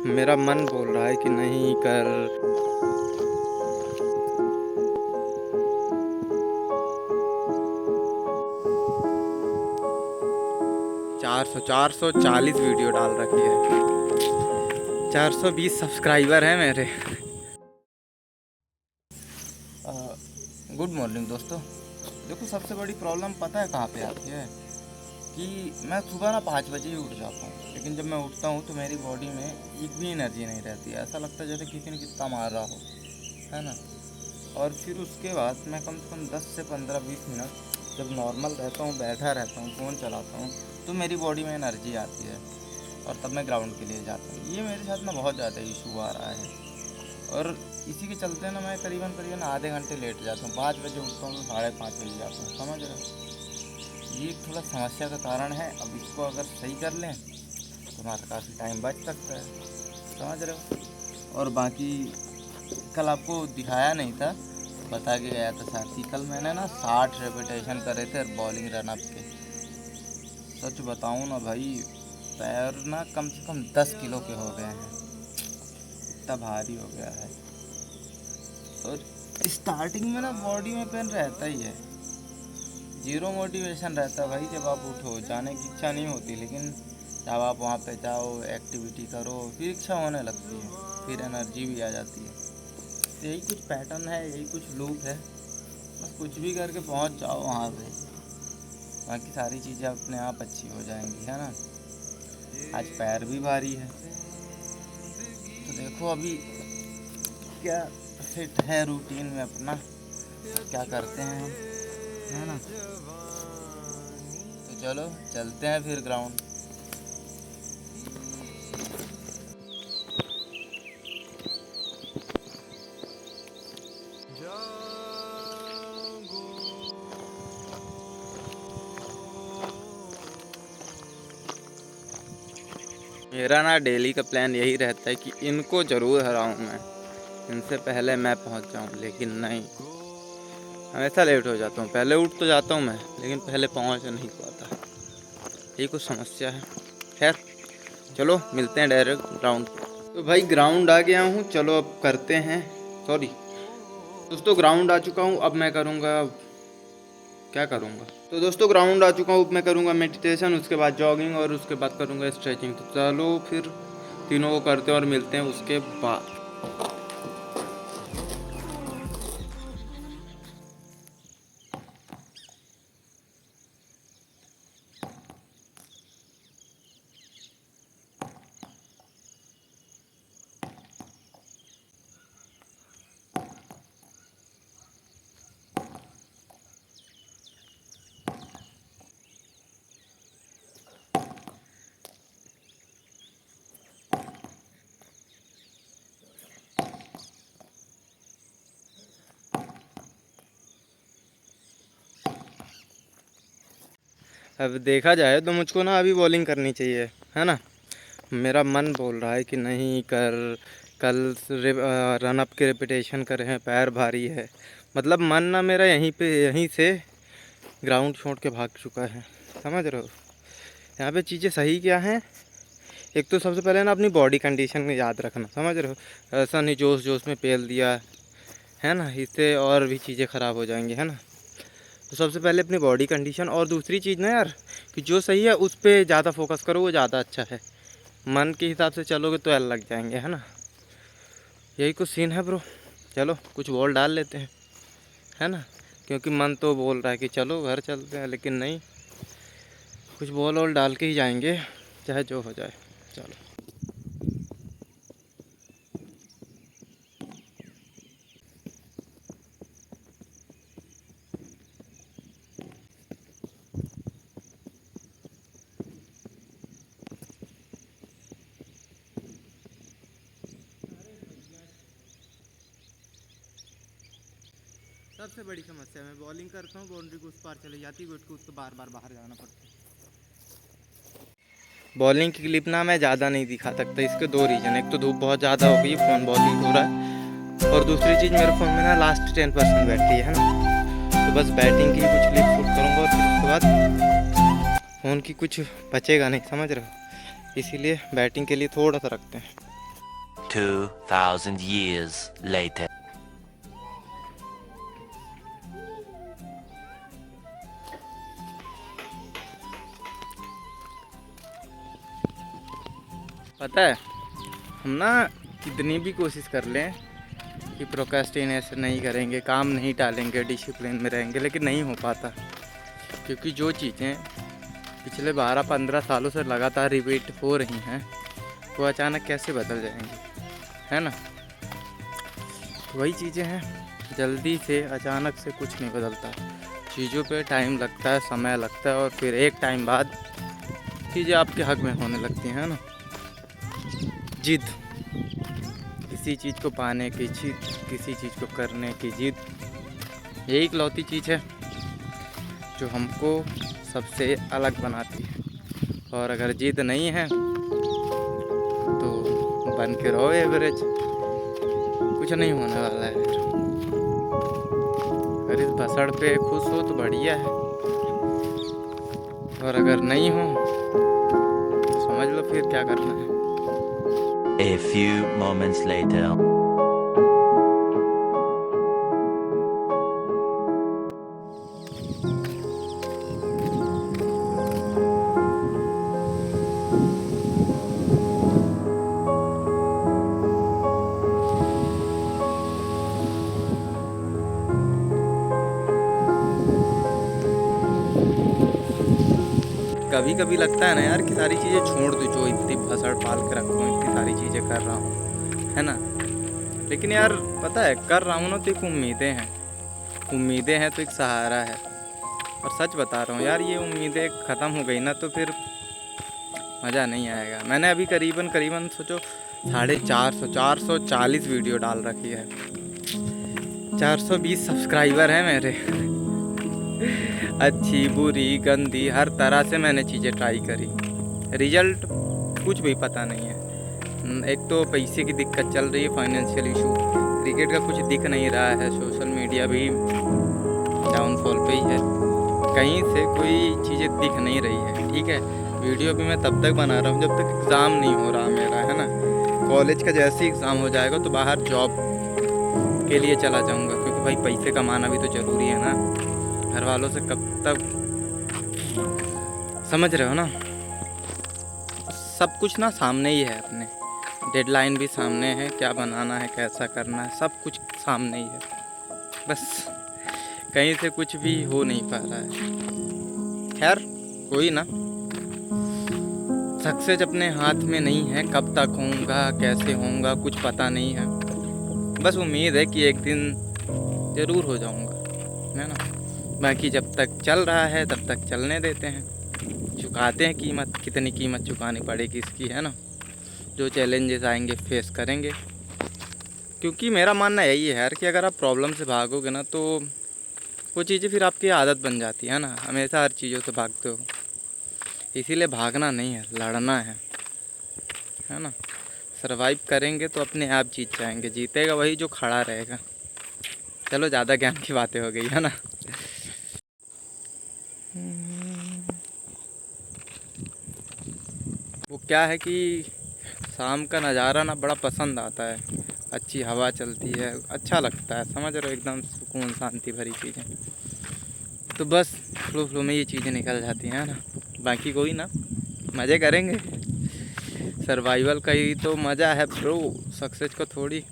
मेरा मन बोल रहा है कि नहीं कर। 440 वीडियो डाल रखी है। 420 सब्सक्राइबर हैं मेरे। गुड मॉर्निंग दोस्तों। देखो, सबसे बड़ी प्रॉब्लम पता है कहाँ पे आती है कि मैं सुबह ना 5 बजे ही उठ जाता हूँ, लेकिन जब मैं उठता हूँ तो मेरी बॉडी में एक भी एनर्जी नहीं रहती है। ऐसा लगता है जैसे किसी ने कितना मार रहा हो, है ना। और फिर उसके बाद मैं कम से कम 10 से 15-20 मिनट जब नॉर्मल रहता हूँ, बैठा रहता हूँ, फ़ोन चलाता हूँ, तो मेरी बॉडी में एनर्जी आती है और तब मैं ग्राउंड के लिए जाता हूँ। ये मेरे साथ ना बहुत ज़्यादा इशू आ रहा है और इसी के चलते ना मैं करीबन आधे घंटे लेट जाता हूँ। 5 बजे उठता हूँ तो 5:30 बजे जाता हूँ, समझ रहे हो। ये एक थोड़ा समस्या का कारण है। अब इसको अगर सही कर लें तो हमारा काफ़ी टाइम बच सकता है, समझ रहे हो। और बाकी कल आपको दिखाया नहीं था, बता के गया था साथी, कल मैंने ना 60 रेपिटेशन करे थे बॉलिंग रनअप के। सच बताऊँ ना भाई, पैर ना कम से कम 10 किलो के हो गए हैं, इतना भारी हो गया है। और स्टार्टिंग में ना बॉडी में पेन रहता ही है, जीरो मोटिवेशन रहता है भाई। जब आप उठो, जाने की इच्छा नहीं होती, लेकिन जब आप वहाँ पे जाओ, एक्टिविटी करो, फिर इच्छा होने लगती है, फिर एनर्जी भी आ जाती है। तो यही कुछ पैटर्न है, यही कुछ लूप है। बस कुछ भी करके पहुँच जाओ वहाँ पे, बाकी सारी चीज़ें अपने आप अच्छी हो जाएंगी, है ना। आज पैर भी भारी है, तो देखो अभी क्या फिट है रूटीन में अपना, क्या करते हैं हम, है ना। तो चलो चलते हैं फिर ग्राउंड। मेरा ना डेली का प्लान यही रहता है कि इनको ज़रूर हराऊं मैं, इनसे पहले मैं पहुंच जाऊं, लेकिन नहीं, हमेशा लेट हो जाता हूं। पहले उठ तो जाता हूं मैं, लेकिन पहले पहुंच नहीं पाता। यही कुछ समस्या है। खैर चलो मिलते हैं डायरेक्ट ग्राउंड पे। तो भाई ग्राउंड आ गया हूं, चलो अब करते हैं। सॉरी दोस्तों, ग्राउंड आ चुका हूं। अब मैं करूँगा, क्या करूँगा, तो दोस्तों ग्राउंड आ चुका हूँ। अब मैं करूँगा मेडिटेशन, उसके बाद जॉगिंग और उसके बाद करूँगा स्ट्रेचिंग। तो चलो फिर तीनों को करते हैं और मिलते हैं उसके बाद। अब देखा जाए तो मुझको ना अभी बॉलिंग करनी चाहिए, है ना। मेरा मन बोल रहा है कि नहीं कर, कल रन अप के रिपीटेशन करे हैं, पैर भारी है। मतलब मन ना मेरा यहीं से ग्राउंड छोड़ के भाग चुका है, समझ रहे हो। यहाँ पे चीज़ें सही क्या हैं, एक तो सबसे पहले ना अपनी बॉडी कंडीशन में याद रखना, समझ रहे हो। ऐसा नहीं जोश जोश में पेल दिया, है ना, इससे और भी चीज़ें ख़राब हो जाएंगी, है ना। तो सबसे पहले अपनी बॉडी कंडीशन, और दूसरी चीज़ ना यार, कि जो सही है उस पर ज़्यादा फोकस करो, वो ज़्यादा अच्छा है। मन के हिसाब से चलोगे तो एल लग जाएंगे, है ना। यही कुछ सीन है ब्रो। चलो कुछ बॉल डाल लेते हैं, है ना, क्योंकि मन तो बोल रहा है कि चलो घर चलते हैं, लेकिन नहीं, कुछ बॉल वॉल डाल के ही जाएंगे, चाहे जो हो जाए। चलो सबसे बड़ी समस्या, मैं बॉलिंग करता हूँ, बाउंड्री को उस पार चले जाती है, विकेट को उसको बार बार बाहर जाना पड़ता है। बॉलिंग की क्लिप ना मैं ज़्यादा नहीं दिखा सकता, इसके दो रीज़न। एक तो धूप बहुत ज़्यादा हो गई, फ़ोन बहुत हीट हो रहा है, और दूसरी चीज़ मेरे फ़ोन में ना लास्ट 10% बैटरी है ना। तो बस बैटिंग की कुछ क्लिप शूट करूँगा और फिर उसके बाद फ़ोन की कुछ बचेगा नहीं, समझ रहे हो। इसीलिए बैटिंग के लिए थोड़ा सा रखते हैं। 2,000 years later. पता है, हम ना कितनी भी कोशिश कर लें कि प्रोक्रेस्टिनेशन नहीं करेंगे, काम नहीं टालेंगे, डिसिप्लिन में रहेंगे, लेकिन नहीं हो पाता। क्योंकि जो चीज़ें पिछले 12-15 सालों से लगातार रिपीट हो रही हैं वो अचानक कैसे बदल जाएंगी, है ना। वही चीज़ें हैं, जल्दी से अचानक से कुछ नहीं बदलता। चीज़ों पे टाइम लगता है, समय लगता है, और फिर एक टाइम बाद चीज़ें आपके हक में होने लगती हैं, ना। जिद, किसी चीज़ को पाने की जिद, किसी चीज़ को करने की जिद, यही इकलौती चीज़ है जो हमको सबसे अलग बनाती है। और अगर जिद नहीं है तो बन के रहो एवरेज, कुछ नहीं होने वाला है। अगर इस भसड़ पे खुश हो तो बढ़िया है, और अगर नहीं हो तो समझ लो फिर क्या करना है। A few moments later. कभी कभी लगता है ना यार कि सारी चीज़ें छोड़ दो, जो इतनी भसड़ पाल के रखूँ, इतनी सारी चीज़ें कर रहा हूँ, है ना। लेकिन यार पता है, कर रहा हूँ ना तो एक उम्मीदें हैं, उम्मीदें हैं तो एक सहारा है। और सच बता रहा हूँ यार, ये उम्मीदें ख़त्म हो गई ना तो फिर मज़ा नहीं आएगा। मैंने अभी करीबन सोचो 440 वीडियो डाल रखी है, 420 सब्सक्राइबर हैं मेरे। अच्छी बुरी गंदी हर तरह से मैंने चीज़ें ट्राई करी, रिजल्ट कुछ भी पता नहीं है। एक तो पैसे की दिक्कत चल रही है, फाइनेंशियल इशू, क्रिकेट का कुछ दिख नहीं रहा है, सोशल मीडिया भी डाउनफॉल पे ही है, कहीं से कोई चीज़ें दिख नहीं रही है। ठीक है, वीडियो भी मैं तब तक बना रहा हूँ जब तक एग्ज़ाम नहीं हो रहा मेरा, है ना। कॉलेज का जैसे ही एग्ज़ाम हो जाएगा तो बाहर जॉब के लिए चला जाऊँगा, क्योंकि भाई पैसे कमाना भी तो ज़रूरी है ना। घर वालों से कब तक, समझ रहे हो ना। सब कुछ ना सामने ही है, अपने डेडलाइन भी सामने है, क्या बनाना है, कैसा करना है, सब कुछ सामने ही है। बस कहीं से कुछ भी हो नहीं पा रहा है। खैर कोई ना, सक्सेस अपने हाथ में नहीं है, कब तक होऊंगा, कैसे होऊंगा, कुछ पता नहीं है। बस उम्मीद है कि एक दिन ज़रूर हो जाऊंगा, है ना। बाकी जब तक चल रहा है तब तक चलने देते हैं, चुकाते हैं कीमत, कितनी कीमत चुकानी पड़ेगी इसकी, है ना। जो चैलेंजेस आएंगे फेस करेंगे, क्योंकि मेरा मानना यही है यार कि अगर आप प्रॉब्लम से भागोगे ना तो वो चीज़ें फिर आपकी आदत बन जाती है ना, हमेशा हर चीज़ों से भागते हो। इसीलिए भागना नहीं है, लड़ना है ना। सर्वाइव करेंगे तो अपने आप जीत जाएंगे, जीतेगा वही जो खड़ा रहेगा। चलो ज़्यादा ज्ञान की बातें हो गई, है ना। वो क्या है कि शाम का नज़ारा ना बड़ा पसंद आता है, अच्छी हवा चलती है, अच्छा लगता है, समझ रहे हो, एकदम सुकून शांति भरी चीज़ें। तो बस फ्लो में ये चीज़ें निकल जाती हैं ना। बाकी कोई ना, मज़े करेंगे, सर्वाइवल का ही तो मज़ा है ब्रो, सक्सेस को थोड़ी।